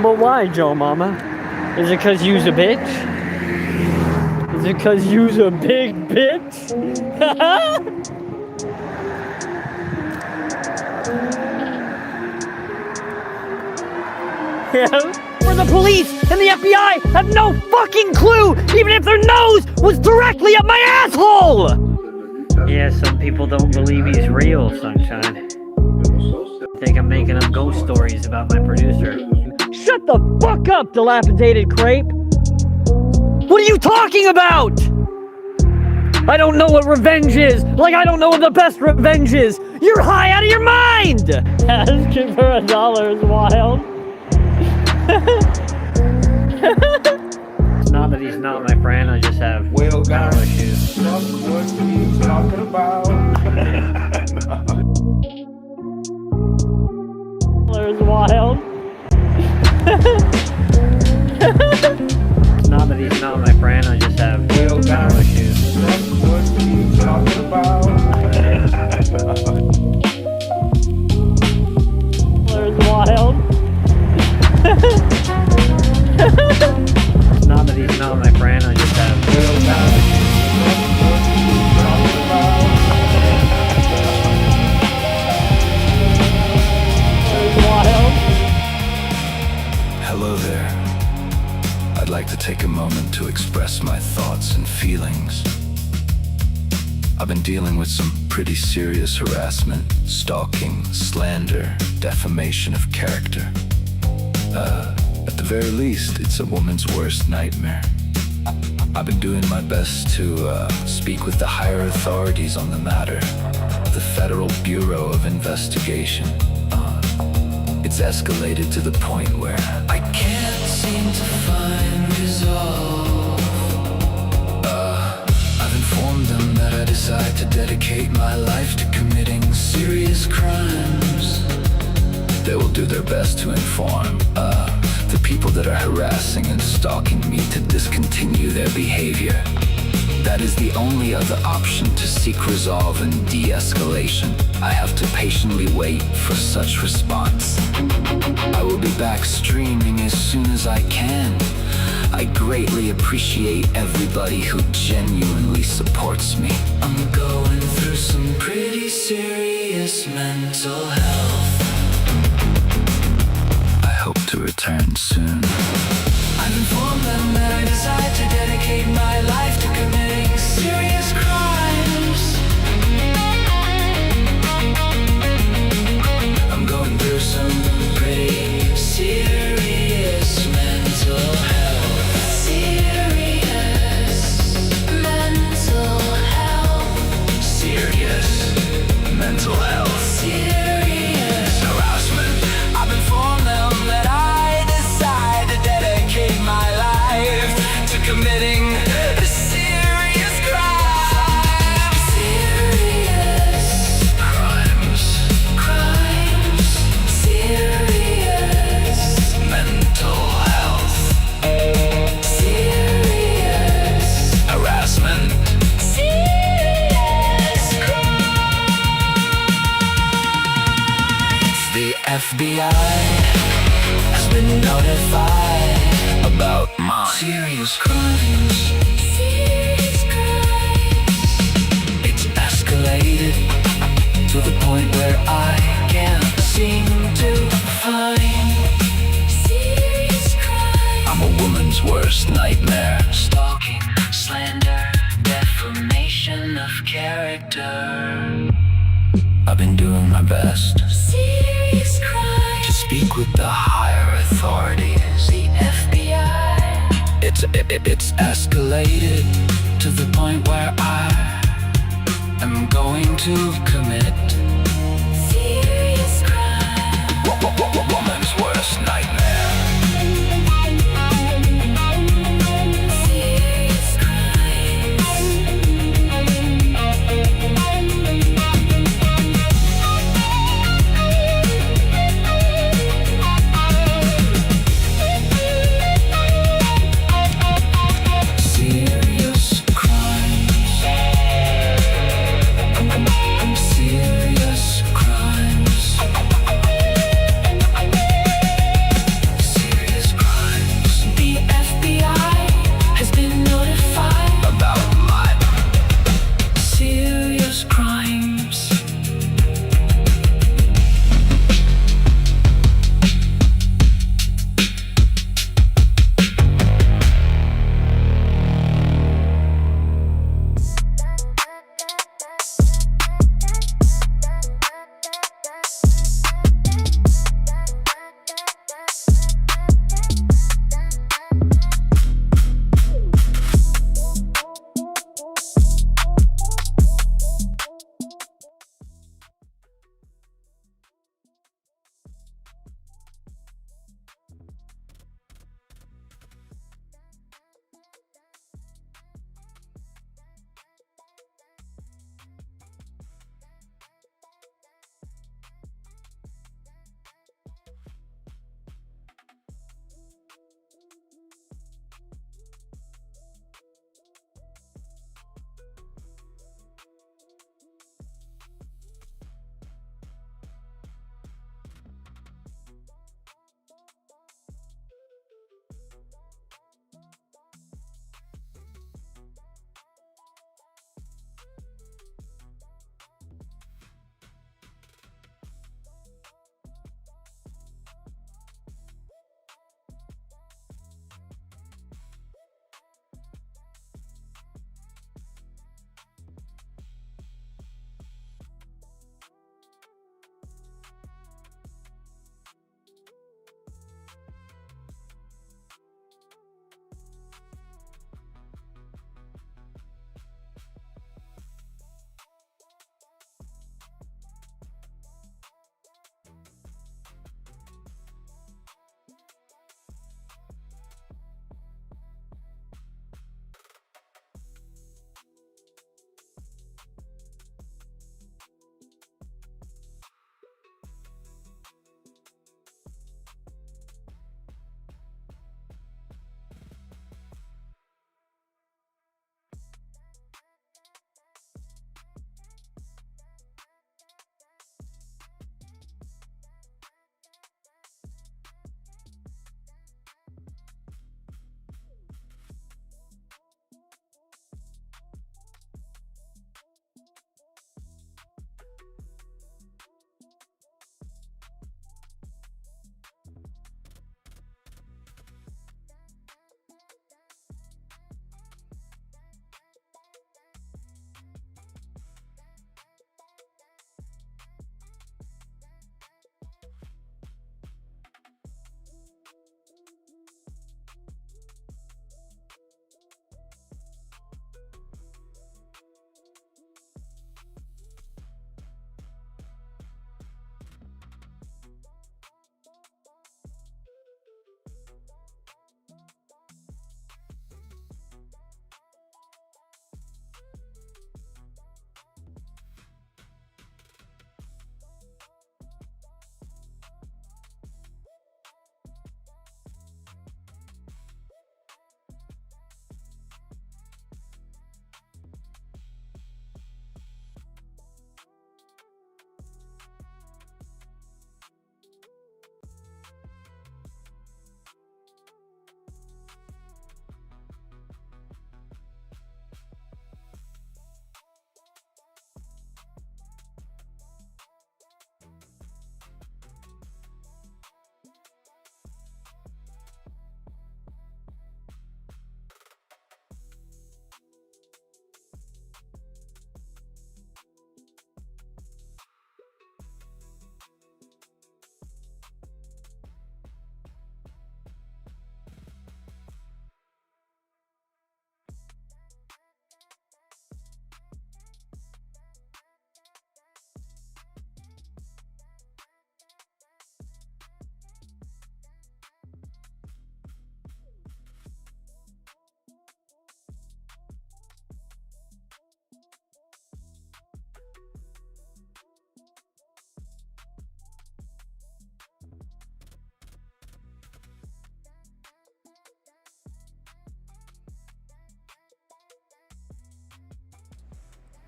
But why, Joe Mama? Is it cause you's a bitch? Is it cause you's a big bitch? Where the police and the FBI have no fucking clue, even if their nose was directly up my asshole! Yeah, some people don't believe he's real, sunshine. I think I'm making up ghost stories about my producer. Shut the fuck up, dilapidated crepe! What are you talking about? I don't know what revenge is, like I don't know what the best revenge is! You're high out of your mind! Asking for $1 is wild. It's not that he's not my friend, I just have issues. What are you talking about? Is wild. It's not that he's not my friend, I just have issues. What are you talking about? Is wild. It's not that he's not my friend, I just have Hello there. I'd like to take a moment to express my thoughts and feelings. I've been dealing with some pretty serious harassment, stalking, slander, defamation of character. At the very least, it's a woman's worst nightmare. I've been doing my best to speak with the higher authorities on the matter. The Federal Bureau of Investigation. It's escalated to the point where I can't seem to find resolve. I've informed them that I decide to dedicate my life to committing serious crimes. They will do their best to inform the people that are harassing and stalking me to discontinue their behavior. That is the only other option to seek resolve and de-escalation. I have to patiently wait for such response. I will be back streaming as soon as I can. I greatly appreciate everybody who genuinely supports me. I'm going through some pretty serious mental health. I hope to return soon. I've informed them that I decide to dedicate my life to committing serious crimes. I'm going through some pretty serious mental health. Serious mental health. Serious mental health. Serious harassment. I've informed them that I decide to dedicate my life to committing serious crimes. Serious crimes. Crimes. Serious mental health. Serious harassment. Serious crimes. The FBI has been notified about my serious crimes. Serious crimes. It's escalated to the point where I can't seem to find serious crimes. I'm a woman's worst nightmare. Stalking, slander, defamation of character. I've been doing my best. Serious crimes. To speak with the higher authorities. The FBI. It's escalated to the point where I am going to commit serious crime. Woman's worst nightmare. Serious crimes. Serious crimes. I'm serious.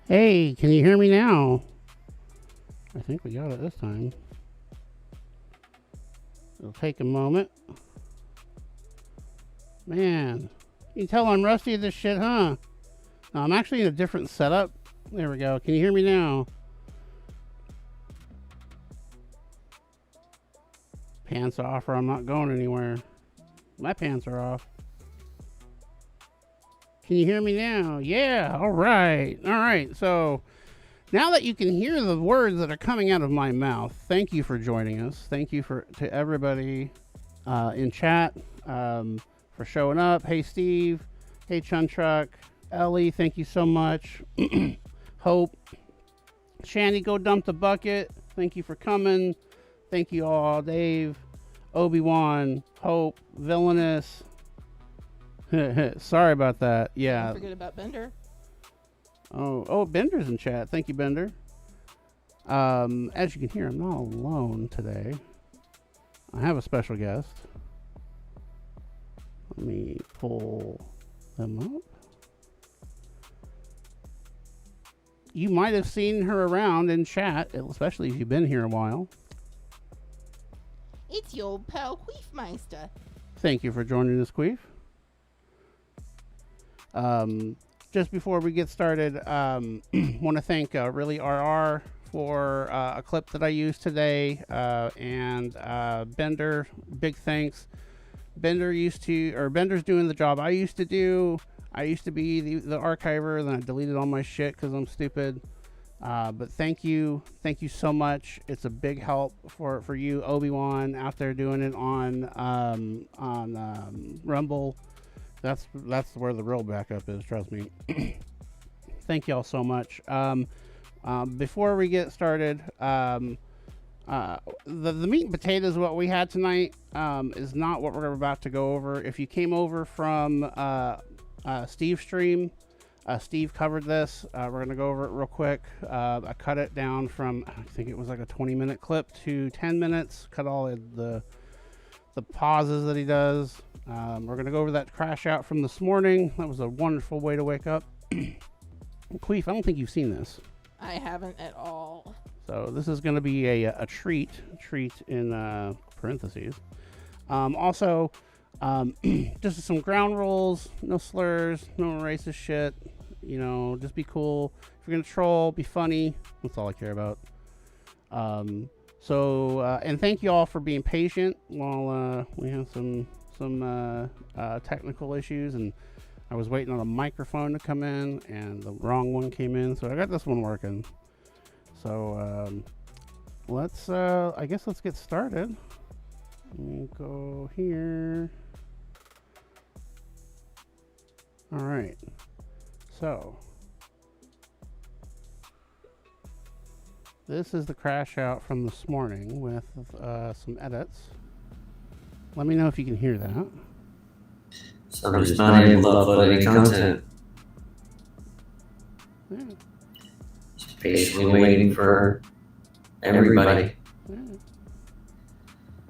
Hey, can you hear me now? I think we got it this time. It'll take a moment. Man, you can tell I'm rusty at this shit, huh? No, I'm actually in a different setup. There we go. Can you hear me now? Pants off or I'm not going anywhere. My pants are off. Can you hear me now? Yeah, all right. All right, so now that you can hear the words that are coming out of my mouth, thank you for joining us. Thank you to everybody in chat for showing up. Hey, Steve. Hey, Chuntruck. Ellie, thank you so much. Hope. Shandy, go dump the bucket. Thank you for coming. Thank you all. Dave, Obi-Wan, Hope, Villainous. Sorry about that. Yeah. Don't forget about Bender. Oh, Bender's in chat. Thank you, Bender. As you can hear, I'm not alone today. I have a special guest. Let me pull them up. You might have seen her around in chat, especially if you've been here a while. It's your old pal Queefmeister. Thank you for joining us, Queef. Just before we get started, want to thank really RR for a clip that I used today, and Bender. Big thanks. Bender's doing the job I used to do. I used to be the archiver, then I deleted all my shit because I'm stupid. But thank you so much. It's a big help for you, Obi-Wan, out there doing it on Rumble. That's where the real backup is, trust me. Thank y'all so much. Before we get started, the meat and potatoes what we had tonight is not what we're about to go over. If you came over from Steve's stream, Steve covered this. We're going to go over it real quick. I cut it down from, I think it was like a 20-minute clip to 10 minutes. Cut all the pauses that he does. We're going to go over that crash out from this morning. That was a wonderful way to wake up. Queef, I don't think you've seen this. I haven't at all. So this is going to be a treat in parentheses. Also, just some ground rules, no slurs, no racist shit. You know, just be cool. If you're going to troll, be funny. That's all I care about. And thank you all for being patient while we have some technical issues, and I was waiting on a microphone to come in and the wrong one came in, so I got this one working. So I guess let's get started. Let me go here. All right, so this is the crash out from this morning with some edits. Let me know if you can hear that. So I'm just not able to upload any content. Yeah. Just basically waiting for everybody. Yeah.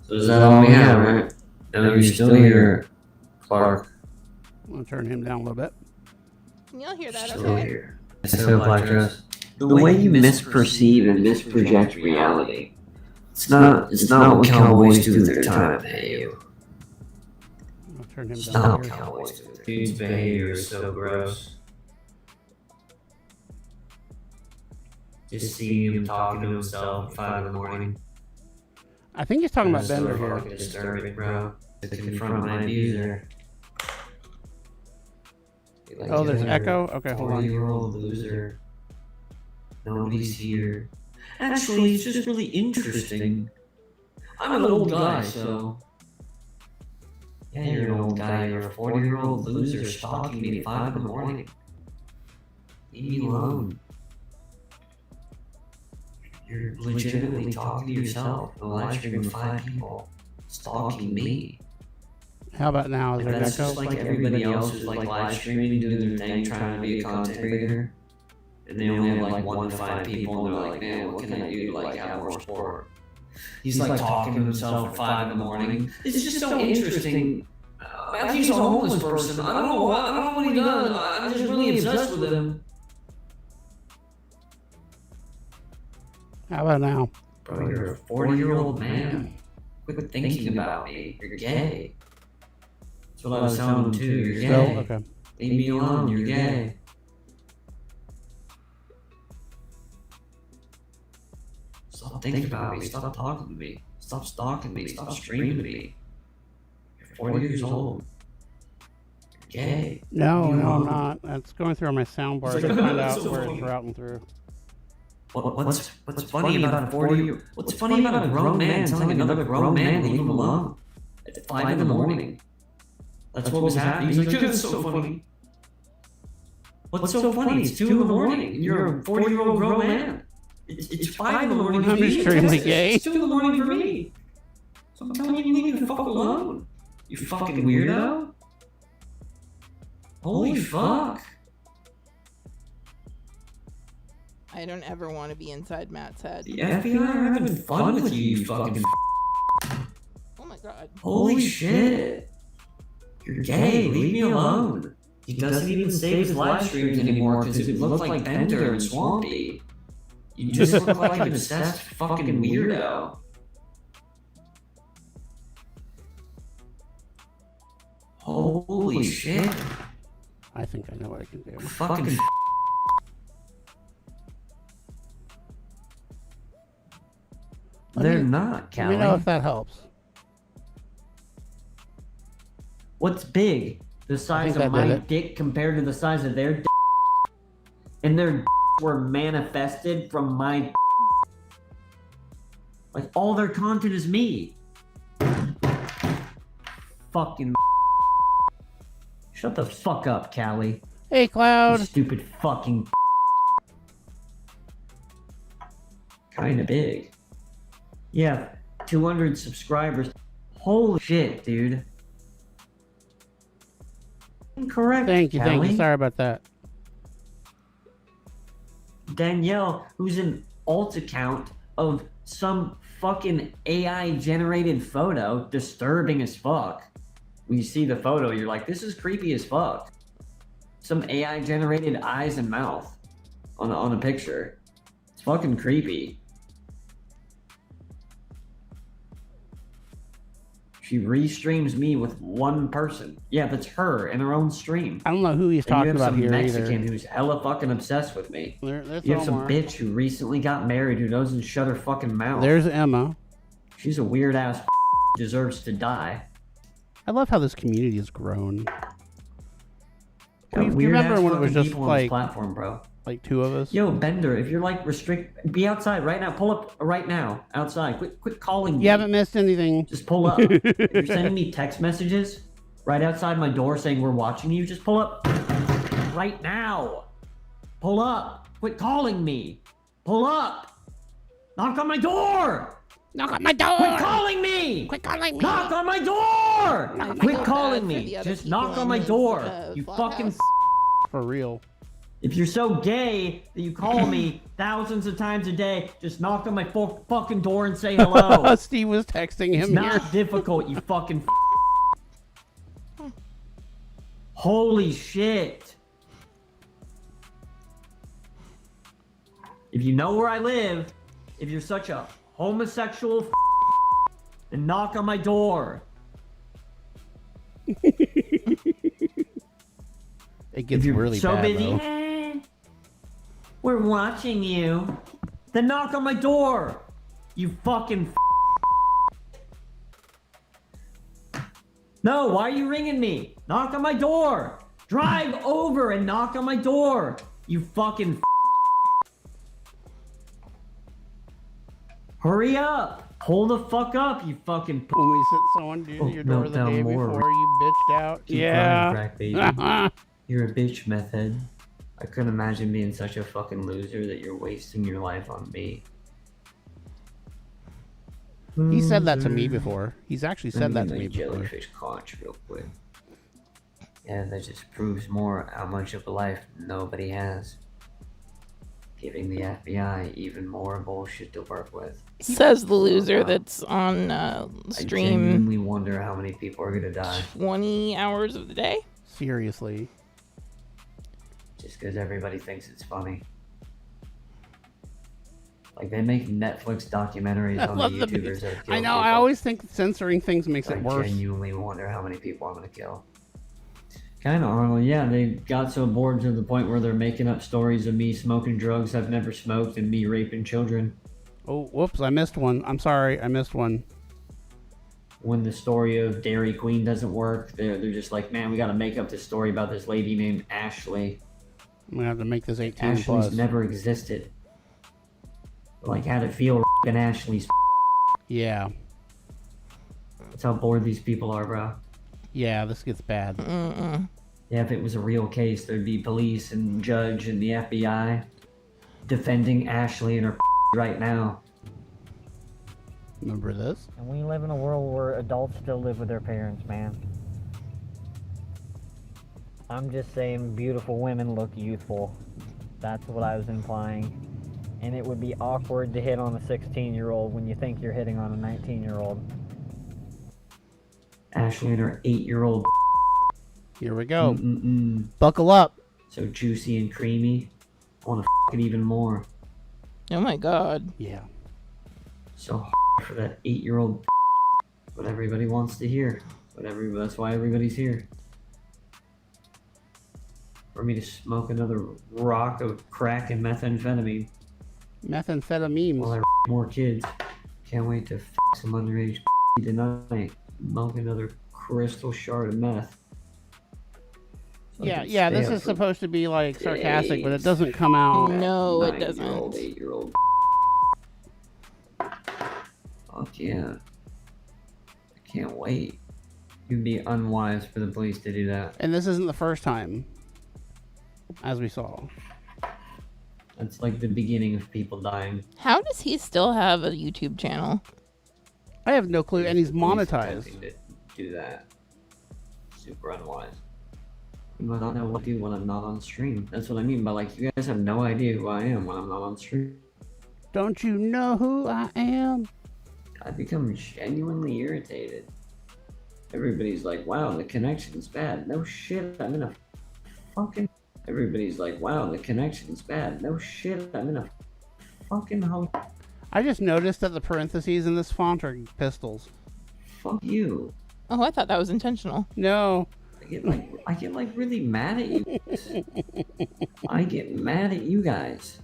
So is that all we have, right? And are you still here, Clark? I'm gonna turn him down a little bit. Can y'all hear that Still okay? here. I still black dress. The way you misperceive and misproject reality. It's not what cowboys do with their time, hey you. I'll turn him It's down not what here. cowboys do. Dude's behavior is so gross. Just seeing him talking to himself at 5 in the morning. I think he's talking about That's Bender so here. fucking disturbing, bro. To confront my abuser. Like, Oh, there's you're echo? Okay, hold on. 40-year-old loser. Nobody's here. Actually, it's just really interesting. I'm an old guy, so. Yeah, you're an old guy. You're a 40-year-old loser stalking me at 5 in the morning. Leave me alone. You're legitimately talking to yourself in a live stream of 5 people stalking me. How about now? Is And there that's echo? just like everybody else who's like live streaming, doing their thing, trying to be a content creator. And they only have like 1 to 5 people, and they're like, man, what can I do to like have more support? He's like talking to himself at 5 in the morning. It's just so interesting. Matthew's a homeless person. I don't know what he does. I'm just really obsessed with him. How about now? Bro, you're a 40-year-old man. Quit thinking about me. You're gay. That's what I was telling him too. You're Still? gay. Okay. Leave me alone. You're gay. Stop thinking about me. Stop talking to me. Stop stalking me. Stop streaming to me. You're 40 years old. You're gay. No, You no, I'm know. not. That's going through on my soundbar It's to like, find that's out so where funny. it's routing through. What's funny about a 40? What's funny about a grown man telling another grown man to leave him alone at 5 in the morning? That's what was happening. He's like, that's so funny. What's so funny? It's 2 in the morning, and you're a 40-year-old grown man. It's 5 in the morning for I'm me. extremely gay. It's 2 in the morning for me. So I'm telling you, leave me the fuck alone. You fucking weirdo. Holy fuck. I don't ever want to be inside Matt's head. The FBI are having fun with you, you fucking. Oh my god. Holy shit. You're gay. Leave me alone. He doesn't even save his live streams anymore because it looks like Bender and Swampy. You just look like an obsessed fucking weirdo. Holy shit. I think I know what I can do. Fucking. They're not, Let me know Callie. if that helps. What's big? The size think of that did my it. dick compared to the size of their dick? And their were manifested from my. Like, all their content is me. Fucking. Shut the fuck up, Callie. Hey, You Cloud. stupid fucking. Kinda big. Yeah, 200 subscribers. Holy shit, dude. Incorrect. Thank you, thank you. Callie. Sorry about that. Danielle, who's an alt account of some fucking AI generated photo, disturbing as fuck. When you see the photo, you're like, this is creepy as fuck. Some AI generated eyes and mouth on a picture. It's fucking creepy. She restreams me with one person. Yeah, that's her in her own stream. I don't know who he's And you talking have about some here Mexican either. who's hella fucking obsessed with me. There's You have some Omar. bitch who recently got married who doesn't shut her fucking mouth. There's Emma. She's a weird ass deserves to die. I love how this community has grown. Got You weird remember ass when it was fucking just people on this like platform, bro. 2 of us? Yo, Bender, if you're like be outside right now. Pull up right now outside. Quit calling me. You haven't missed anything. Just pull up. If you're sending me text messages right outside my door saying we're watching you, just pull up right now. Pull up. Quit calling me. Pull up. Knock on my door. Knock on my door! Quit calling me. Quit calling me! Knock on my door. I Quit feel calling bad for me. the other Just people knock on in my this, door. You fucking. clubhouse. For real. If you're so gay that you call me thousands of times a day, just knock on my fucking door and say hello. Steve was texting It's him here. not difficult, you fucking. Holy shit. If you know where I live, if you're such a homosexual, then knock on my door. It gets If you're really so bad, busy, though. we're watching you. Then knock on my door. You fucking. No, why are you ringing me? Knock on my door. Drive over and knock on my door. You fucking. Hurry up. Pull the fuck up, you fucking. When we sent someone to Oh, your door the meltdown day more. before, you bitched out. Keep Yeah. crying, crack baby. You're a bitch, meth head. I couldn't imagine being such a fucking loser that you're wasting your life on me. He said that to me before. He's actually said that to me Let me before. jellyfish conch real quick. Yeah, that just proves more how much of a life nobody has. Giving the FBI even more bullshit to work with. Says the loser that's on I stream genuinely wonder how many people are gonna die 20 hours of the day. Seriously. just because everybody thinks it's funny. Like they make Netflix documentaries on the love the YouTubers that kill I know. people. I always think censoring things makes I it worse. genuinely wonder how many people I'm gonna kill. Kind of, Arnold. Yeah, they got so bored to the point where they're making up stories of me smoking drugs I've never smoked and me raping children. Oh, whoops! I missed one. I'm sorry. I missed one. When the story of Dairy Queen doesn't work, they're just like, man, we got to make up this story about this lady named Ashley. I'm gonna have to make this 18 Ashley's plus. never existed. Like, how'd it feel f***ing Ashley's? Yeah. That's how bored these people are, bro. Yeah, this gets bad. Yeah, if it was a real case, there'd be police and judge and the FBI defending Ashley and her right now. Remember this? And we live in a world where adults still live with their parents, man. I'm just saying beautiful women look youthful. That's what I was implying. And it would be awkward to hit on a 16-year-old when you think you're hitting on a 19-year-old. Ashley and her 8-year-old. Here we go. Mm-mm-mm. Buckle up. So juicy and creamy. I want to it even more. Oh my god. Yeah. So for that 8-year-old. What everybody wants to hear. That's why everybody's here. For me to smoke another rock of crack and methamphetamine. Methamphetamines. While I more kids. Can't wait to some underage tonight. Smoke another crystal shard of meth. So Yeah, this is supposed to be like sarcastic, but it doesn't come out. No, it 9-year-old, doesn't. 8-year-old. Fuck yeah. I can't wait. It'd be unwise for the police to do that. And this isn't the first time, as we saw. That's like the beginning of people dying. How does he still have a YouTube channel? I have no clue, and he's The police monetized. attempting to do that. Super unwise. I don't know what to do when I'm not on stream. That's what I mean by like, you guys have no idea who I am when I'm not on stream. Don't you know who I am? I become genuinely irritated. Everybody's like, wow, the connection's bad. No shit, I'm in a fucking... Everybody's like, wow, the connection's bad. No shit, I'm in a fucking home. I just noticed that the parentheses in this font are pistols. Fuck you. Oh, I thought that was intentional. No. I get like really mad at you guys. I get mad at you guys.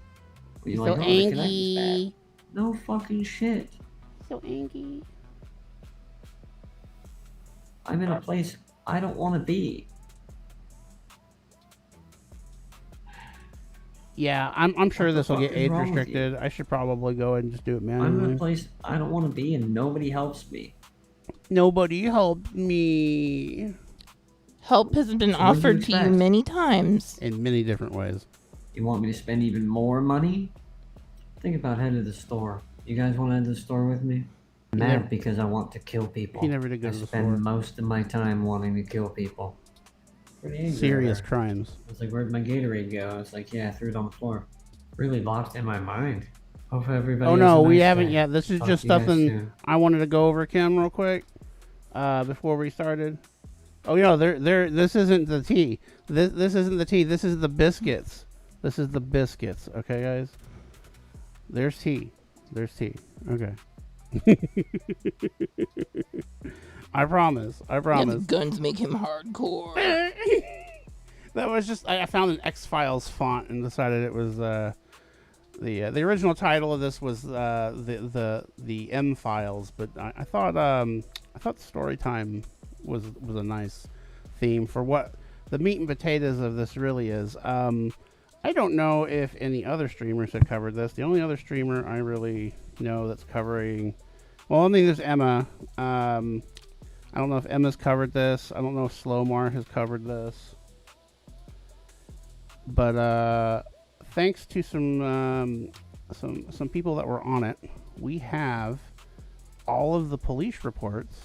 When you're So like, oh, the connection's angry. bad. No fucking shit. So angry. I'm in a place I don't want to be. Yeah, I'm sure What the this will fuck get is age wrong with restricted. I should probably go ahead and just do it I'm in manually. a place I don't want to be and nobody helps me. Nobody helped me. Help has been So what do you offered to you expect? many times. In many different ways. You want me to spend even more money? Think about heading to the store. You guys want to head to the store with me? I'm He mad never- because I want to kill people. he never did go I to the spend store. most of my time wanting to kill people. Pretty angry Serious over. crimes. I was like, where'd my Gatorade go? I was like, yeah, I threw it on the floor. Really locked in my mind. Hope everybody Oh has no, a we nice haven't day. yet. This is Talk just to you guys something soon. I wanted to go over, Kim, real quick. Before we started. Oh no, this isn't the tea. This isn't the tea. This is the biscuits. This is the biscuits. Okay, guys. There's tea. There's tea. Okay. I promise. I Yeah, the promise. guns make him hardcore. That was just I found an X-Files font and decided it was the original title of this was the M Files, but I thought story time was a nice theme for what the meat and potatoes of this really is. I don't know if any other streamers have covered this. The only other streamer I really know that's covering, well, I mean, there's Emma. I don't know if Emma's covered this. I don't know if Slowmar has covered this. But thanks to some people that were on it, we have all of the police reports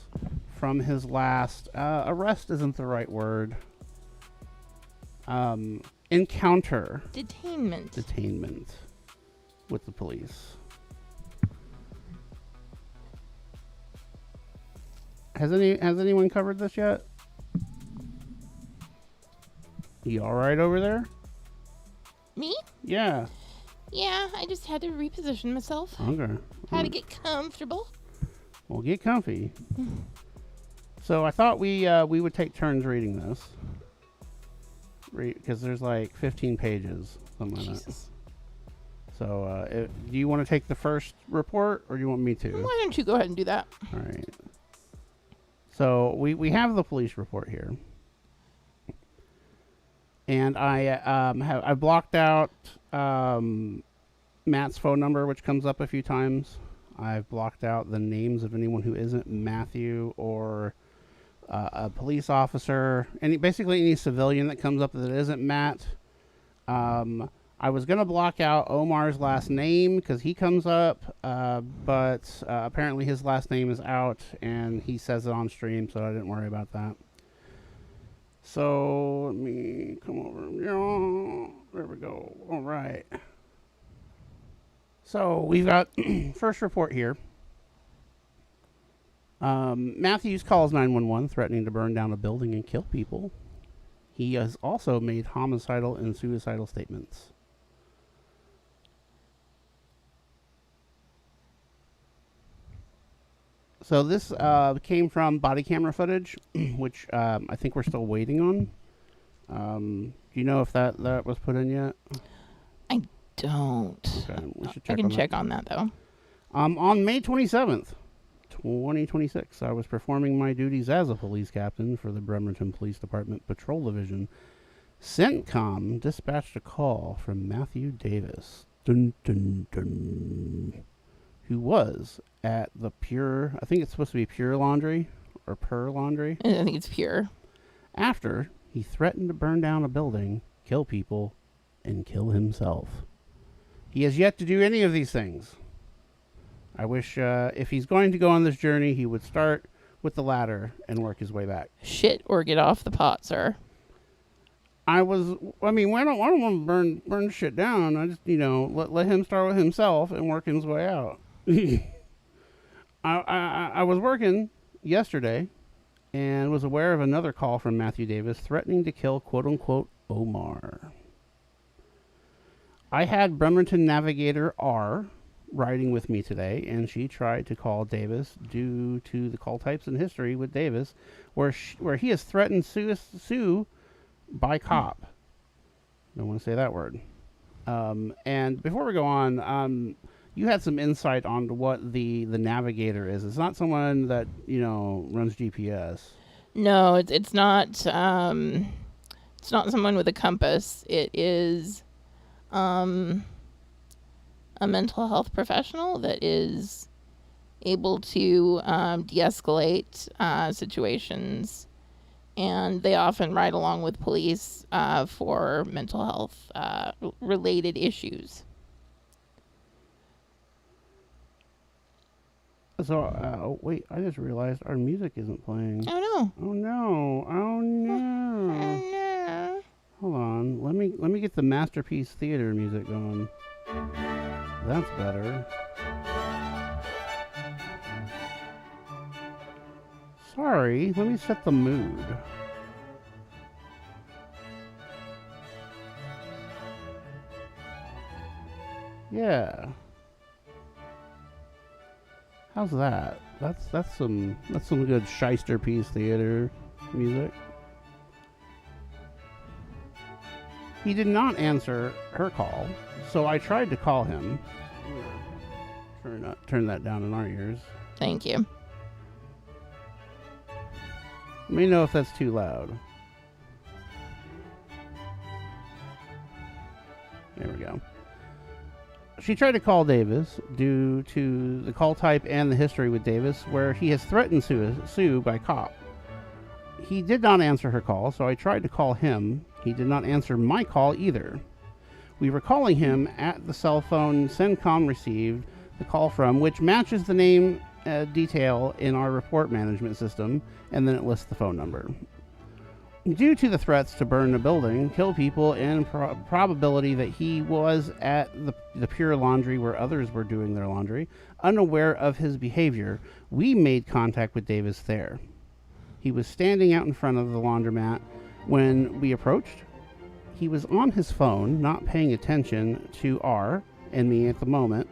from his last arrest isn't the right word. Encounter. Detainment with the police. Has anyone covered this yet? You all right over there? Me? Yeah. Yeah, I just had to reposition myself. Okay. Had to get comfortable. Well, get comfy. So I thought we would take turns reading this. Because there's like 15 pages, something like that. Jesus. So, do you want to take the first report, or do you want me to? Why don't you go ahead and do that? All right. So we have the police report here, and I blocked out Matt's phone number, which comes up a few times. I've blocked out the names of anyone who isn't Matthew or a police officer, basically any civilian that comes up that isn't Matt. I was gonna block out Omar's last name because he comes up, but apparently his last name is out and he says it on stream, so I didn't worry about that. So let me come over. There we go. All right. So we've got first report here. Matthews calls 911 threatening to burn down a building and kill people. He has also made homicidal and suicidal statements. So this came from body camera footage, which I think we're still waiting on. Do you know if that was put in yet? I don't. Okay, we should I check can on check that. on that, though. On May 27th, 2026, I was performing my duties as a police captain for the Bremerton Police Department Patrol Division. CENTCOM dispatched a call from Matthew Davis, dun, dun, dun, who was at the Pure, I think it's supposed to be Pure Laundry, or Pure Laundry, I think it's pure. after he threatened to burn down a building, kill people, and kill himself. He has yet to do any of these things. I wish if he's going to go on this journey, he would start with the latter and work his way back. Shit or get off the pot, sir. I don't want to burn shit down. I just, let him start with himself and work his way out. I was working yesterday and was aware of another call from Matthew Davis threatening to kill quote-unquote Omar. I had Bremerton Navigator R riding with me today, and she tried to call Davis due to the call types and history with Davis, where he has threatened sue by cop. Don't want to say that word. And before we go on, you had some insight on what the Navigator is. It's not someone that runs GPS. No, it's not. It's not someone with a compass. It is a mental health professional that is able to de-escalate situations, and they often ride along with police for mental health related issues. So, wait, I just realized our music isn't playing. Oh no! Oh no! Oh no! Oh no! Hold on, let me get the Shysterpiece theater music going. That's better. Sorry, let me set the mood. Yeah. How's that? That's some good Shysterpiece theater music. He did not answer her call, so I tried to call him. Turn that down in our ears. Thank you. Let me know if that's too loud. There we go. She tried to call Davis due to the call type and the history with Davis, where he has threatened sue by cop. He did not answer her call, so I tried to call him. He did not answer my call either. We were calling him at the cell phone CENTCOM received the call from, which matches the name detail in our report management system, and then it lists the phone number. Due to the threats to burn the building, kill people, and probability that he was at the Pure Laundry where others were doing their laundry, unaware of his behavior, we made contact with Davis there. He was standing out in front of the laundromat when we approached. He was on his phone, not paying attention to R, and me at the moment.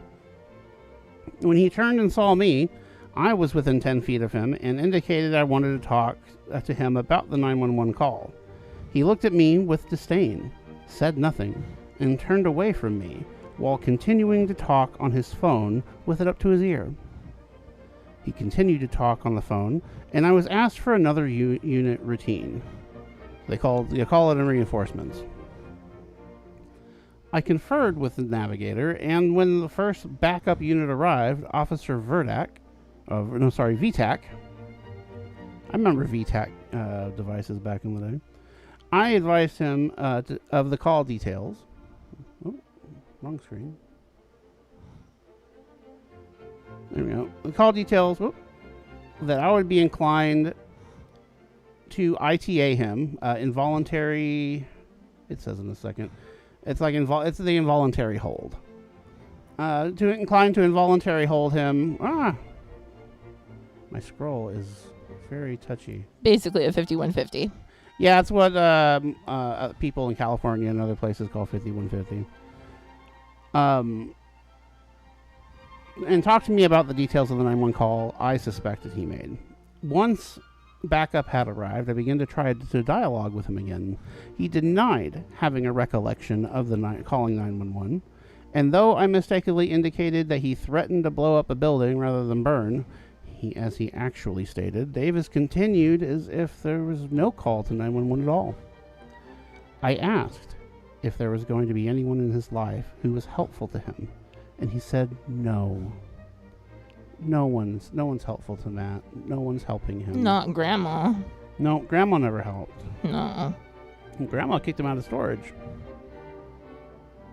When he turned and saw me, I was within 10 feet of him and indicated I wanted to talk to him about the 911 call. He looked at me with disdain, said nothing, and turned away from me while continuing to talk on his phone with it up to his ear. He continued to talk on the phone, and I was asked for another unit routine. They call it in reinforcements. I conferred with the navigator, and when the first backup unit arrived, Officer VTAC. I remember VTAC devices back in the day. I advised him of the call details. Oh, wrong screen. There we go. The call details that I would be inclined to ITA him, involuntary. It says in a second. It's like it's the involuntary hold. To incline to involuntary hold him. My scroll is very touchy. Basically a 5150. Yeah, that's what people in California and other places call 5150. And talk to me about the details of the 911 call I suspected he made. Once backup had arrived, I began to try to dialogue with him again. He denied having a recollection of the calling 911, and though I mistakenly indicated that he threatened to blow up a building rather than burn, as he actually stated, Davis continued as if there was no call to 911 at all. I asked if there was going to be anyone in his life who was helpful to him, and he said no. No one's helpful to Matt. No one's helping him. Not Grandma. No, Grandma never helped. No. Grandma kicked him out of storage.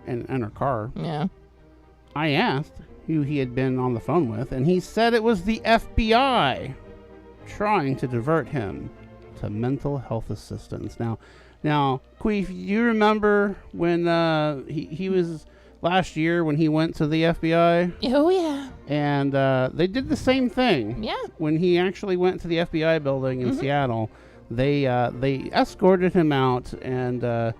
And her car. Yeah. I asked who he had been on the phone with, and he said it was the FBI trying to divert him to mental health assistance. Now, Queef, you remember when he was last year when he went to the FBI? Oh, yeah. And they did the same thing. Yeah. When he actually went to the FBI building in Seattle, they escorted him out and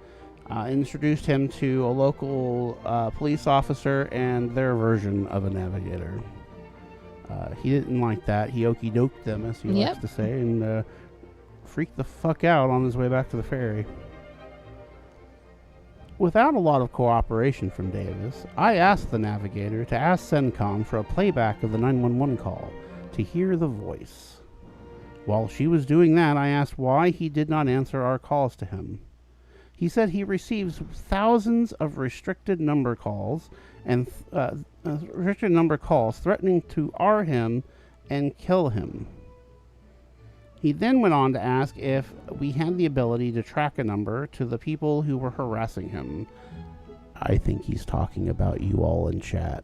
introduced him to a local police officer and their version of a navigator. He didn't like that. He okey-doked them, as he likes to say, and freaked the fuck out on his way back to the ferry. Without a lot of cooperation from Davis, I asked the navigator to ask CENTCOM for a playback of the 911 call to hear the voice. While she was doing that, I asked why he did not answer our calls to him. He said he receives thousands of restricted number calls and threatening to R him and kill him. He then went on to ask if we had the ability to track a number to the people who were harassing him. I think he's talking about you all in chat.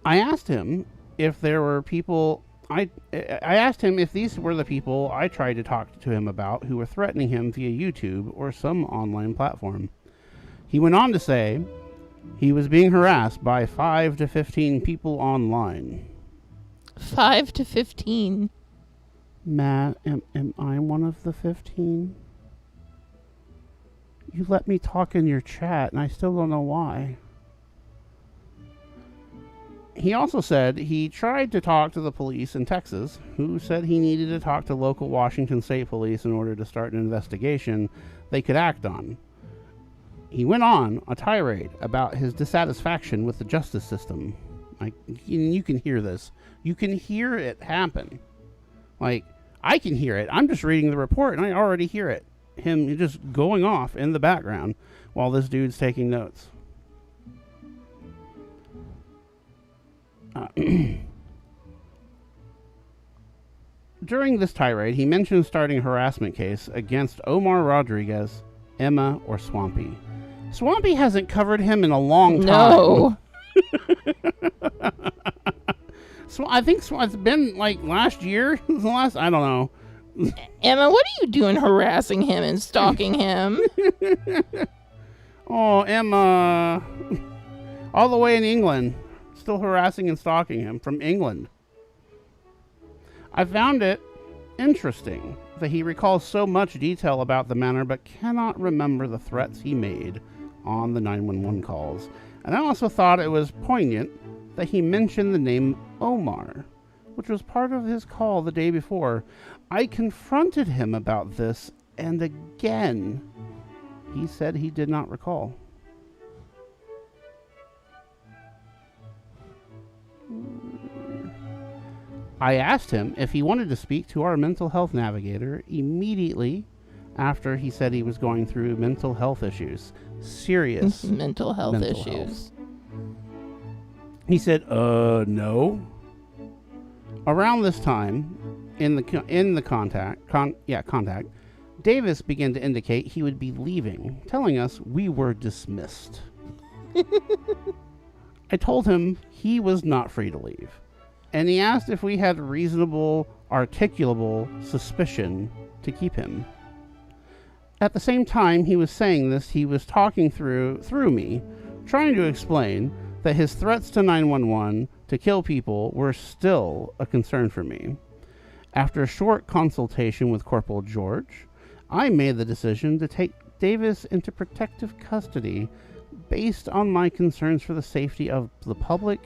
I asked him if there were people... I asked him if these were the people I tried to talk to him about who were threatening him via YouTube or some online platform. He went on to say he was being harassed by 5 to 15 people online. 5 to 15? Matt, am I one of the 15? You let me talk in your chat, and I still don't know why. He also said he tried to talk to the police in Texas, who said he needed to talk to local Washington State police in order to start an investigation they could act on. He went on a tirade about his dissatisfaction with the justice system. Like, you can hear this. You can hear it happen. Like, I can hear it. I'm just reading the report, and I already hear it. Him just going off in the background while this dude's taking notes. During this tirade, he mentioned starting a harassment case against Omar Rodriguez, Emma, or Swampy. Swampy hasn't covered him in a long time. No. I think it's been like last year. I don't know. Emma, what are you doing harassing him and stalking him? Oh, Emma. All the way in England. Still harassing and stalking him from England. I found it interesting that he recalls so much detail about the matter but cannot remember the threats he made on the 911 calls. And I also thought it was poignant that he mentioned the name Omar, which was part of his call the day before. I confronted him about this, and again, he said he did not recall. I asked him if he wanted to speak to our mental health navigator immediately after he said he was going through mental health issues. Serious mental health mental issues. health. He said, no. Around this time, in the contact, Davis began to indicate he would be leaving, telling us we were dismissed. I told him he was not free to leave, and he asked if we had reasonable, articulable suspicion to keep him. At the same time he was saying this, he was talking through me, trying to explain that his threats to 911 to kill people were still a concern for me. After a short consultation with Corporal George, I made the decision to take Davis into protective custody based on my concerns for the safety of the public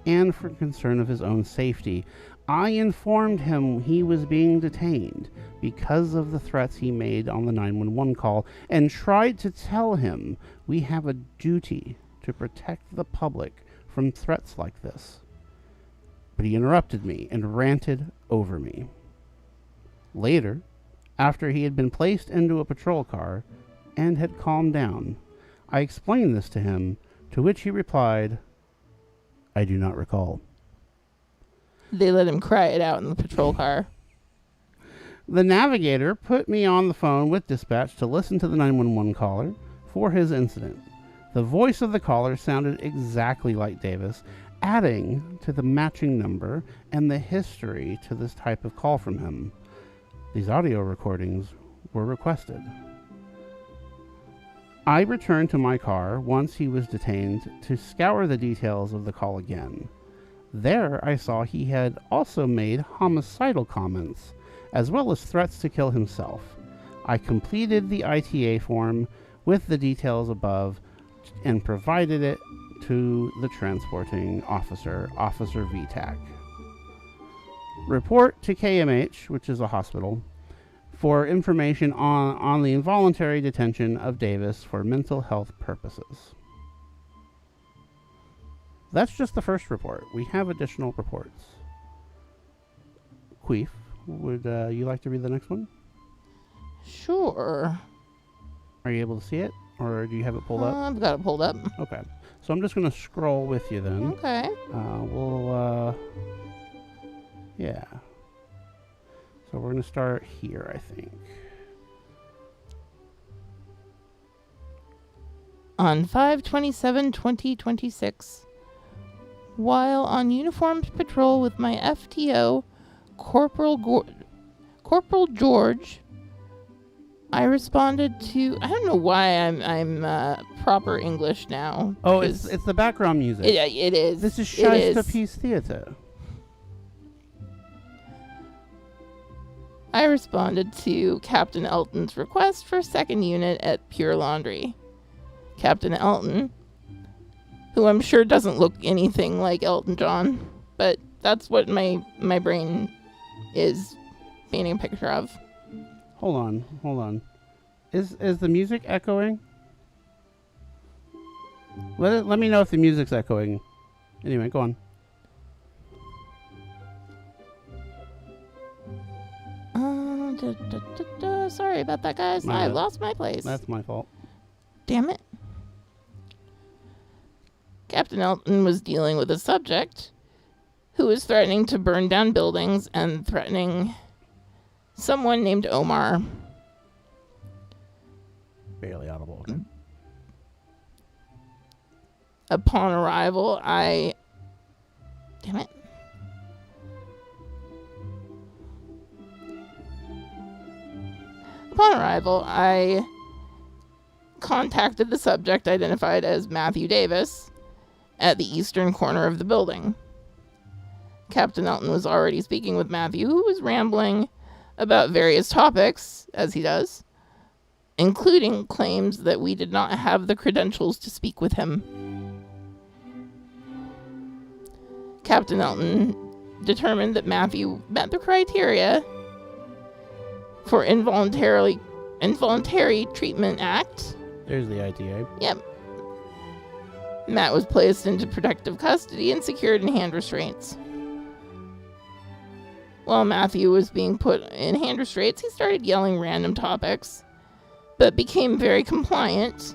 and for concern of his own safety. I informed him he was being detained because of the threats he made on the 911 call and tried to tell him we have a duty to protect the public from threats like this. But he interrupted me and ranted over me. Later, after he had been placed into a patrol car and had calmed down, I explained this to him, to which he replied, I do not recall. They let him cry it out in the patrol car. The navigator put me on the phone with dispatch to listen to the 911 caller for his incident. The voice of the caller sounded exactly like Davis, adding to the matching number and the history to this type of call from him. These audio recordings were requested. I returned to my car once he was detained to scour the details of the call again. There I saw he had also made homicidal comments, as well as threats to kill himself. I completed the ITA form with the details above and provided it to the transporting officer, Officer VTAC. Report to KMH, which is a hospital, for information on the involuntary detention of Davis for mental health purposes. That's just the first report. We have additional reports. Queef, would you like to read the next one? Sure. Are you able to see it? Or do you have it pulled up? I've got it pulled up. Okay. So I'm just going to scroll with you then. Okay. Yeah. So we're going to start here, I think. On 5/27/2026, while on uniformed patrol with my FTO, Corporal George, I responded to... I don't know why I'm proper English now. Oh, it's the background music. It is. This is It is. Shysterpiece Theatre. I responded to Captain Elton's request for second unit at Pure Laundry. Captain Elton, who I'm sure doesn't look anything like Elton John, but that's what my brain is painting a picture of. Hold on. Is the music echoing? Let me know if the music's echoing. Anyway, go on. Sorry about that, guys. I lost my place. That's my fault. Damn it. Captain Elton was dealing with a subject who was threatening to burn down buildings and threatening someone named Omar. Barely audible. Okay. Upon arrival, Damn it. Upon arrival, I contacted the subject identified as Matthew Davis at the eastern corner of the building. Captain Elton was already speaking with Matthew, who was rambling about various topics, as he does, including claims that we did not have the credentials to speak with him. Captain Elton determined that Matthew met the criteria for Involuntary Treatment Act. There's the ITA. Yep. Matt was placed into protective custody and secured in hand restraints. While Matthew was being put in hand restraints, he started yelling random topics, but became very compliant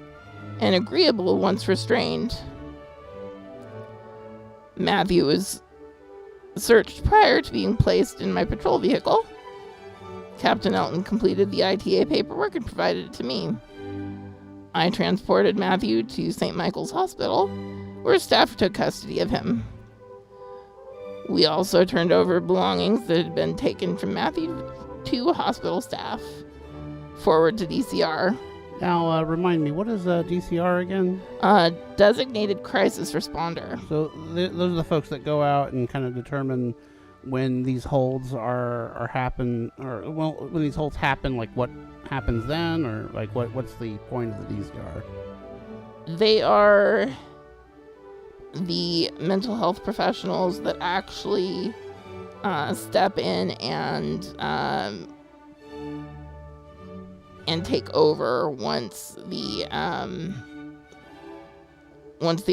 and agreeable once restrained. Matthew was searched prior to being placed in my patrol vehicle. Captain Elton completed the ITA paperwork and provided it to me. I transported Matthew to St. Michael's Hospital, where staff took custody of him. We also turned over belongings that had been taken from Matthew to hospital staff, forward to DCR. Now, remind me, what is DCR again? Designated Crisis Responder. So those are the folks that go out and kind of determine when these holds are happen, or well, when these holds happen, like what happens then, or like what's the point of the DCR? They are the mental health professionals that actually step in and take over once the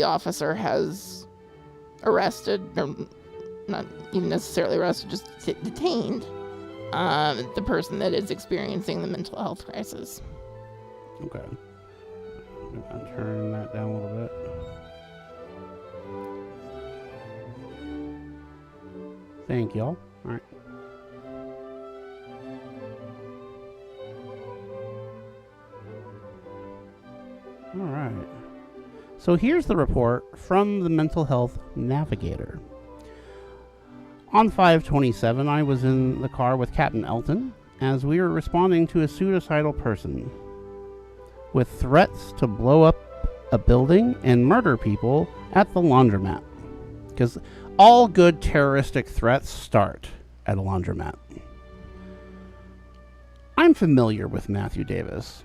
officer has arrested, or not even necessarily arrested, just detained the person that is experiencing the mental health crisis. Okay. I'll turn that down a little bit. Thank y'all. All right. All right. So here's the report from the Mental Health Navigator. On 5/27, I was in the car with Captain Elton as we were responding to a suicidal person with threats to blow up a building and murder people at the laundromat. Because all good terroristic threats start at a laundromat. I'm familiar with Matthew Davis,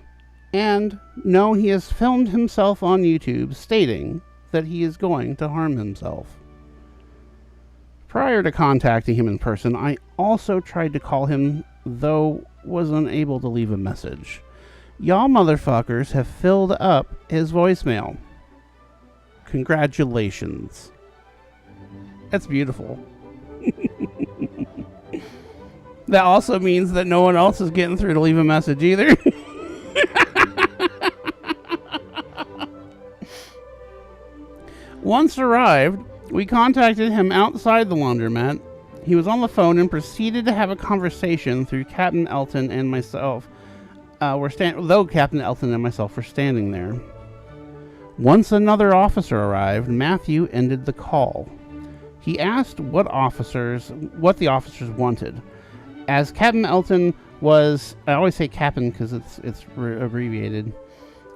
and know he has filmed himself on YouTube stating that he is going to harm himself. Prior to contacting him in person, I also tried to call him, though was unable to leave a message. Y'all motherfuckers have filled up his voicemail. Congratulations. That's beautiful. That also means that no one else is getting through to leave a message either. Once arrived, we contacted him outside the laundromat. He was on the phone and proceeded to have a conversation through Captain Elton and myself. Though Captain Elton and myself were standing there. Once another officer arrived, Matthew ended the call. He asked what the officers wanted. As Captain Elton was, I always say Captain because it's abbreviated.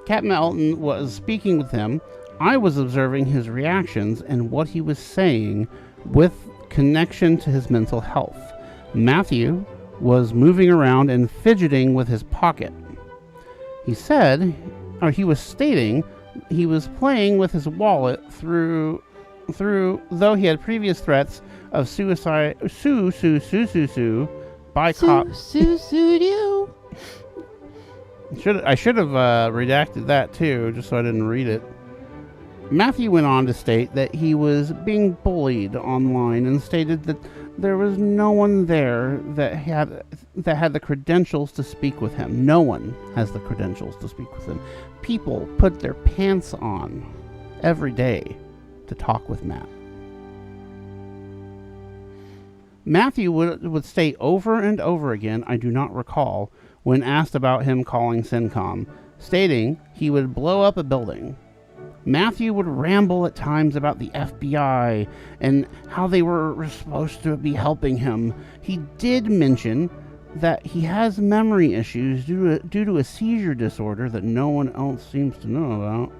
Captain Elton was speaking with him. I was observing his reactions and what he was saying with connection to his mental health. Matthew was moving around and fidgeting with his pocket. He was stating he was playing with his wallet through though he had previous threats of suicide by cops. I should have redacted that too, just so I didn't read it. Matthew went on to state that he was being bullied online and stated that there was no one there that had the credentials to speak with him. No one has the credentials to speak with him. People put their pants on every day to talk with Matt. Matthew would state over and over again, I do not recall, when asked about him calling CENTCOM, stating he would blow up a building. Matthew would ramble at times about the FBI and how they were supposed to be helping him. He did mention that he has memory issues due to a seizure disorder that no one else seems to know about.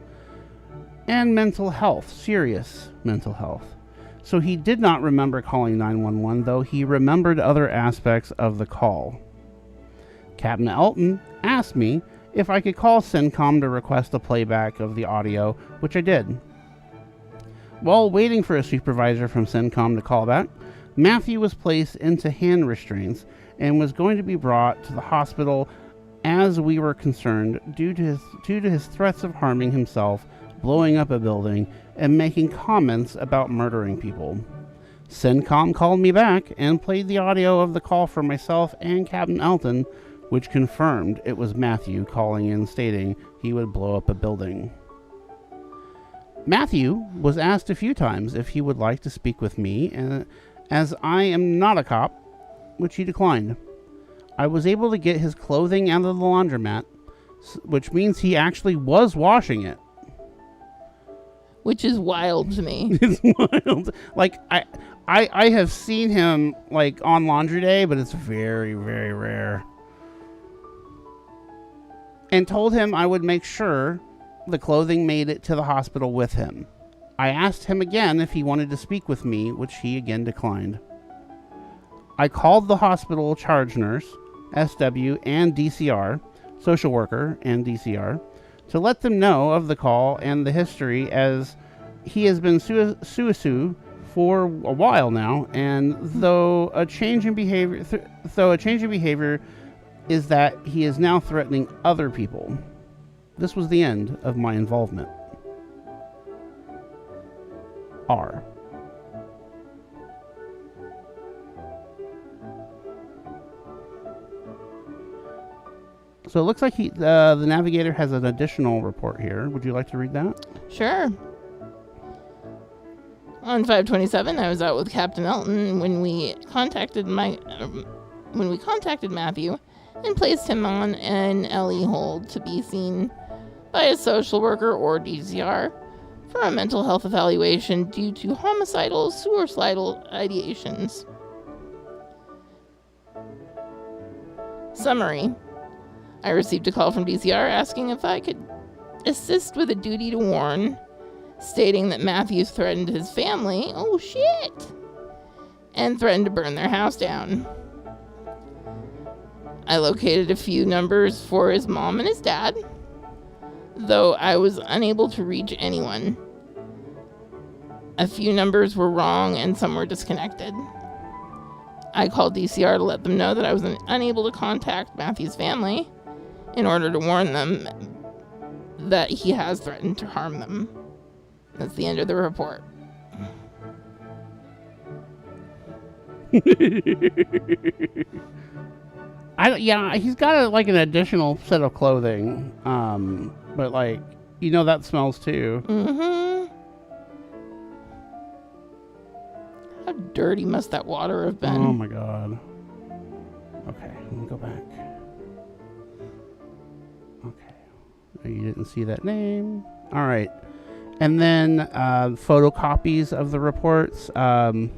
And mental health, serious mental health. So he did not remember calling 911, though he remembered other aspects of the call. Captain Elton asked me if I could call CENTCOM to request a playback of the audio, which I did. While waiting for a supervisor from CENTCOM to call back, Matthew was placed into hand restraints and was going to be brought to the hospital as we were concerned due to his threats of harming himself, blowing up a building, and making comments about murdering people. CENTCOM called me back and played the audio of the call for myself and Captain Elton, which confirmed it was Matthew calling in stating he would blow up a building. Matthew was asked a few times if he would like to speak with me, and as I am not a cop, which he declined. I was able to get his clothing out of the laundromat, which means he actually was washing it. Which is wild to me. It's wild. Like, I have seen him, like, on laundry day, but it's very, very rare. And told him I would make sure the clothing made it to the hospital with him. I asked him again if he wanted to speak with me, which he again declined. I called the hospital charge nurse, SW, and DCR, social worker and DCR, to let them know of the call and the history, as he has been suicidal for a while now, and though a change in behavior is that he is now threatening other people. This was the end of my involvement. R. So it looks like the navigator has an additional report here. Would you like to read that? Sure. On 5/27, I was out with Captain Elton when we contacted Matthew and placed him on an LE hold to be seen by a social worker or DCR for a mental health evaluation due to homicidal, suicidal ideations. Summary. I received a call from DCR asking if I could assist with a duty to warn, stating that Matthew threatened his family, oh shit, and threatened to burn their house down. I located a few numbers for his mom and his dad, though I was unable to reach anyone. A few numbers were wrong and some were disconnected. I called DCR to let them know that I was unable to contact Matthew's family in order to warn them that he has threatened to harm them. That's the end of the report. He's got an additional set of clothing, but that smells too. Mm-hmm. How dirty must that water have been? Oh my god. Okay, let me go back. Okay, you didn't see that name. All right, and then photocopies of the reports. I'm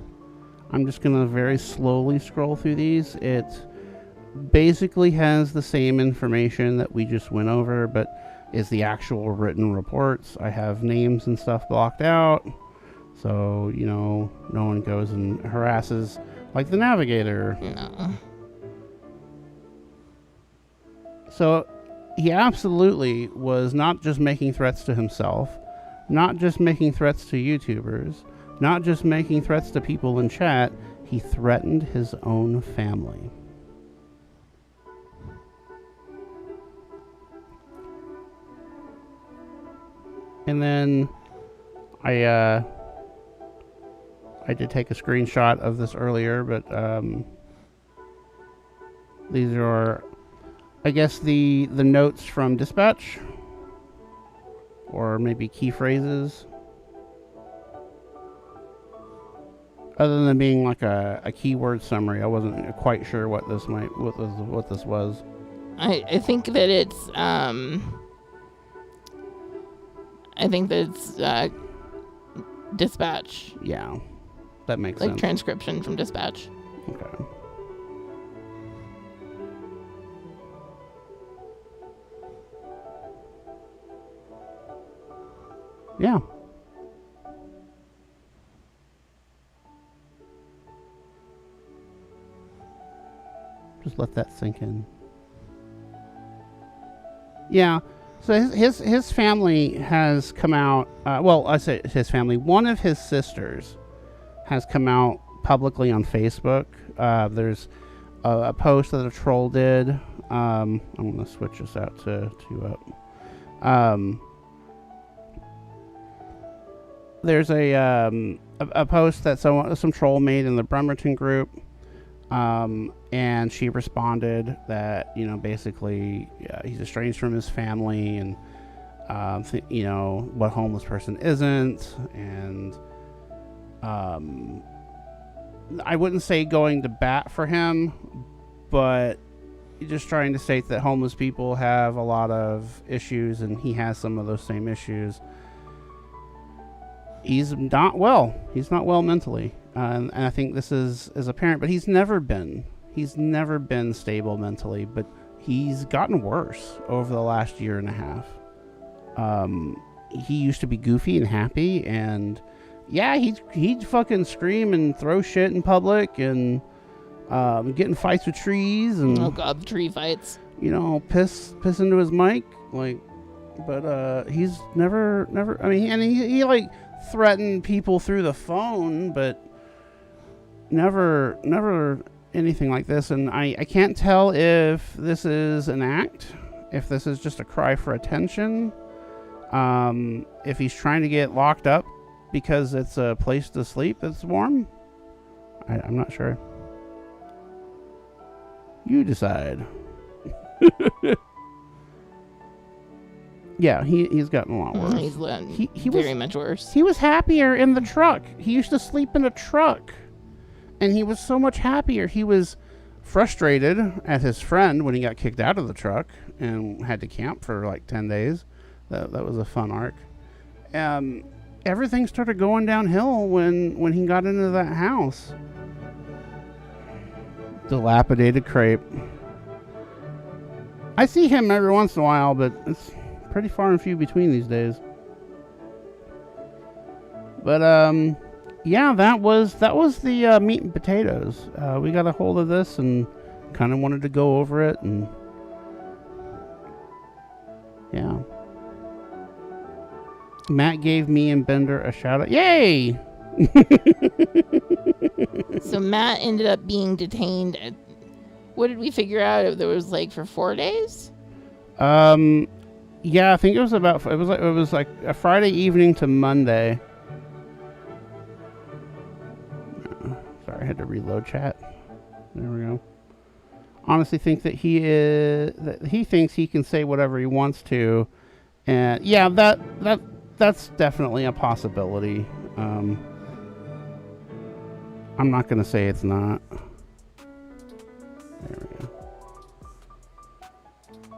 just gonna very slowly scroll through these. It basically has the same information that we just went over, but is the actual written reports. I have names and stuff blocked out, so no one goes and harasses like the navigator. No. So he absolutely was not just making threats to himself, not just making threats to YouTubers, not just making threats to people in chat. He threatened his own family. And then I did take a screenshot of this earlier, but these are, I guess, the notes from dispatch, or maybe key phrases. Other than being like a keyword summary, I wasn't quite sure what this was. I think that it's dispatch. Yeah, that makes like sense. Transcription from dispatch. Okay. Yeah. Just let that sink in. Yeah. So his family has come out. Well, I say his family. One of his sisters has come out publicly on Facebook. There's a post that a troll did. I'm gonna switch this out to up. There's a post that some troll made in the Bremerton group. And she responded that, basically he's estranged from his family and, what homeless person isn't. And I wouldn't say going to bat for him, but just trying to state that homeless people have a lot of issues and he has some of those same issues. He's not well. He's not well mentally. And I think this is apparent, but he's never been stable mentally, but he's gotten worse over the last year and a half. He used to be goofy and happy, and yeah, he'd fucking scream and throw shit in public and get in fights with trees and oh god, the tree fights. Piss into his mic, but he's never. I mean, and he like threatened people through the phone, but never anything like this. And I can't tell if this is an act, if this is just a cry for attention, if he's trying to get locked up because it's a place to sleep that's warm. I'm not sure. You decide. Yeah, he's gotten a lot worse. He's he very much worse. He was happier in the truck. He used to sleep in a truck. And he was so much happier. He was frustrated at his friend when he got kicked out of the truck and had to camp for like 10 days. That was a fun arc. Everything started going downhill when he got into that house. Dilapidated crepe. I see him every once in a while, but it's pretty far and few between these days. But yeah, that was the meat and potatoes. We got a hold of this and kind of wanted to go over it, and yeah. Matt gave me and Bender a shout out. Yay! So Matt ended up being detained. What did we figure out? There was for 4 days. Yeah, I think it was like a Friday evening to Monday. Sorry, I had to reload chat. There we go. Honestly, think that he thinks he can say whatever he wants to, and yeah, that's definitely a possibility. I'm not gonna say it's not. There we go.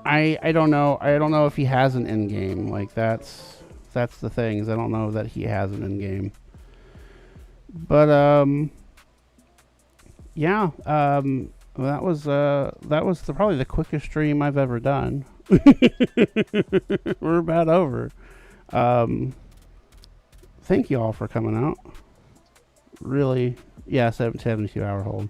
I don't know. I don't know if he has an end game. That's the thing, is I don't know that he has an end game. But yeah, that was probably the quickest stream I've ever done. We're about over. Thank you all for coming out. Really, yeah, 72 hour hold.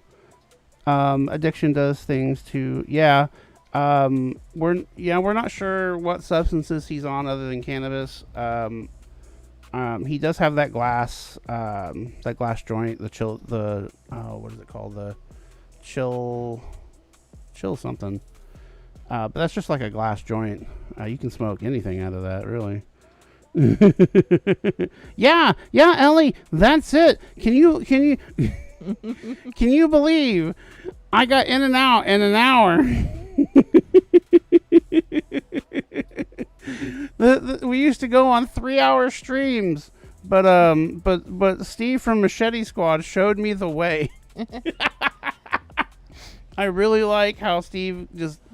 Addiction does things to, yeah. We're not sure what substances he's on other than cannabis. He does have that glass joint, what is it called? The chill something. But that's just like a glass joint. You can smoke anything out of that, really. yeah, Ellie, that's it. Can you can you believe I got in and out in an hour? We used to go on 3-hour streams, but Steve from Machete Squad showed me the way. I really like how Steve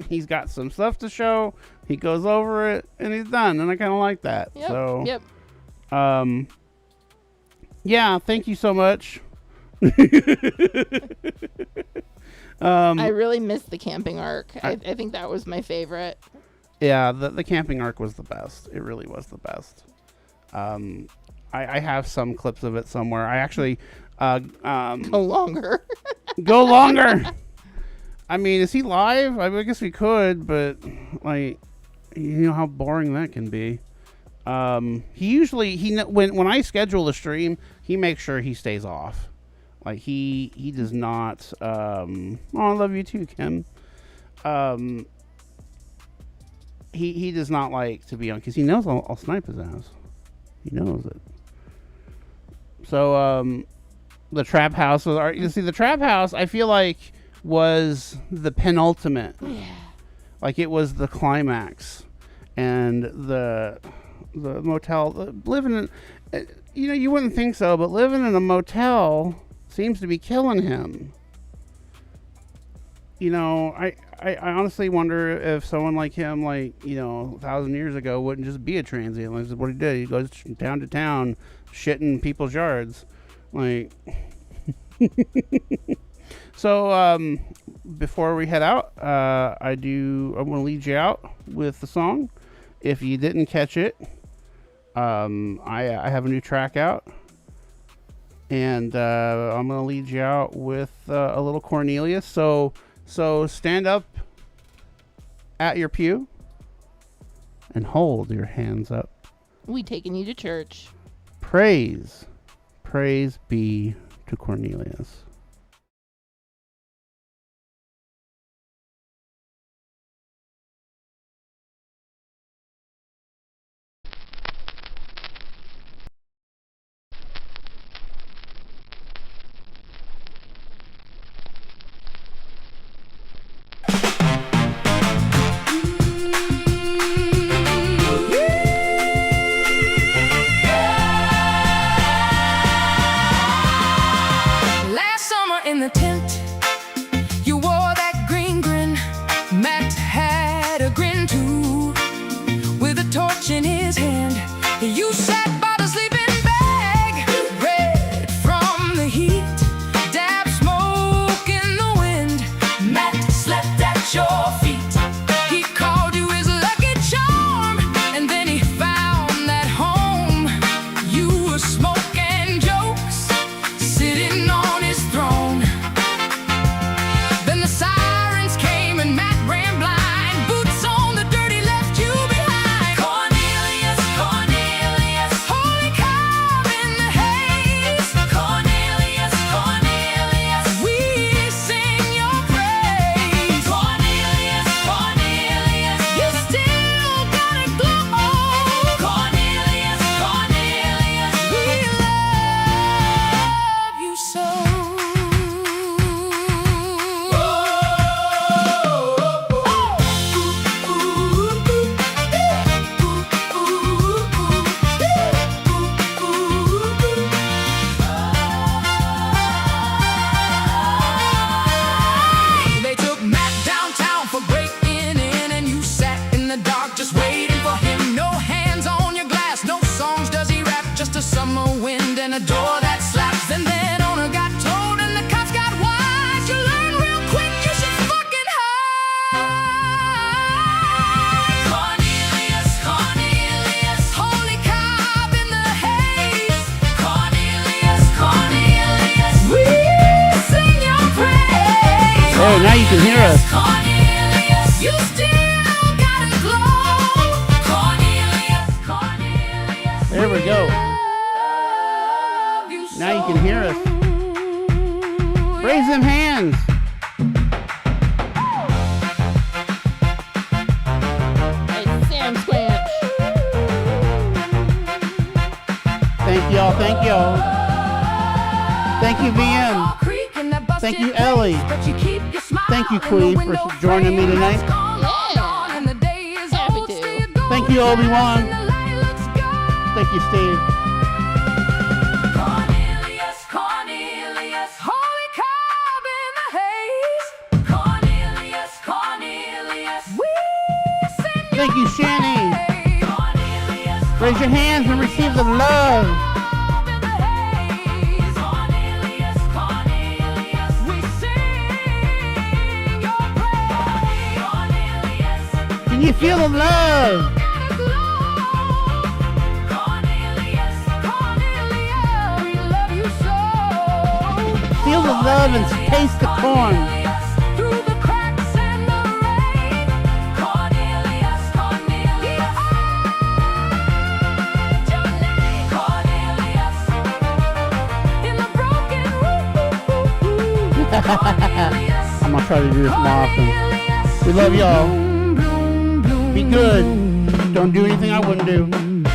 he's got some stuff to show, he goes over it, and he's done, and I kind of like that. Yep. Yeah, thank you so much. I really missed the camping arc. I think that was my favorite. Yeah, the camping arc was the best. It really was the best. I have some clips of it somewhere. I actually Go longer. Go longer. I mean, is he live? I guess we could, but like, you know how boring that can be. He usually when I schedule a stream, he makes sure he stays off. Like he does not. Oh, I love you too, Kim. He does not like to be on because he knows I'll snipe his ass. He knows it. So the trap house was. You see, the trap house I feel like was the penultimate. Yeah. Like it was the climax, and the motel living in. You know, you wouldn't think so, but living in a motel seems to be killing him. You know, I honestly wonder if someone like him, like, you know, 1,000 years ago, wouldn't just be a transient. Like, this is what he did. He goes from town to town, shitting people's yards. Like, so, before we head out, I want to lead you out with the song. If you didn't catch it, I have a new track out. And I'm going to lead you out with a little Cornelius. So stand up at your pew and hold your hands up. We taking you to church. Praise be to Cornelius. In the tent, you wore that green grin. Matt had a grin too, with a torch in his hand. You sat by the sleeping bag, red from the heat, dab smoke in the wind. Matt slept at your feet. He called you his lucky charm, and then he found that home. You were smoking jokes, sitting on his throne. Sirens came and Matt ran blind. Boots on the dirt, he left you behind. Cornelius, Cornelius, holy cow in the haze. Cornelius, Cornelius, we sing your praise. Cornelius, Cornelius, you still got a glow. Cornelius, Cornelius, we love you so. They took Matt downtown for breaking in, and you sat in the dark just waiting for him. No hands on your glass, no songs does he rap, just a summer wind and a door that slaps. And then owner got told and the cops got wise. You learn real quick you should fucking hide. Cornelius, Cornelius, holy cow in the haze. Cornelius, Cornelius, we sing your praise. Oh, now you can hear us. Cornelius, you still got a glow. Cornelius, Cornelius, There we go. love you Now you can hear us. Raise them hands. It's Sam Squanch. Thank y'all. Thank y'all. Thank you, VM. Thank you, Ellie. Thank you, Queen, for joining me tonight. Happy to. Thank you, Obi-Wan. Thank you, Steve. Cornelius, Cornelius, holy cow in the haze. Cornelius, Cornelius, we sing your Thank you, Shani. praise. Cornelius, Raise your hands and receive the love. cow in the haze. Cornelius, Cornelius, we sing your praise. Cornelius, Can you feel the love? Cornelius, Cornelius, we love you so. Feel the love and taste the corn. Through the cracks and the rain. Cornelius, Cornelius. I'm gonna try to do this more often. We love y'all. Be good. Don't do anything I wouldn't do.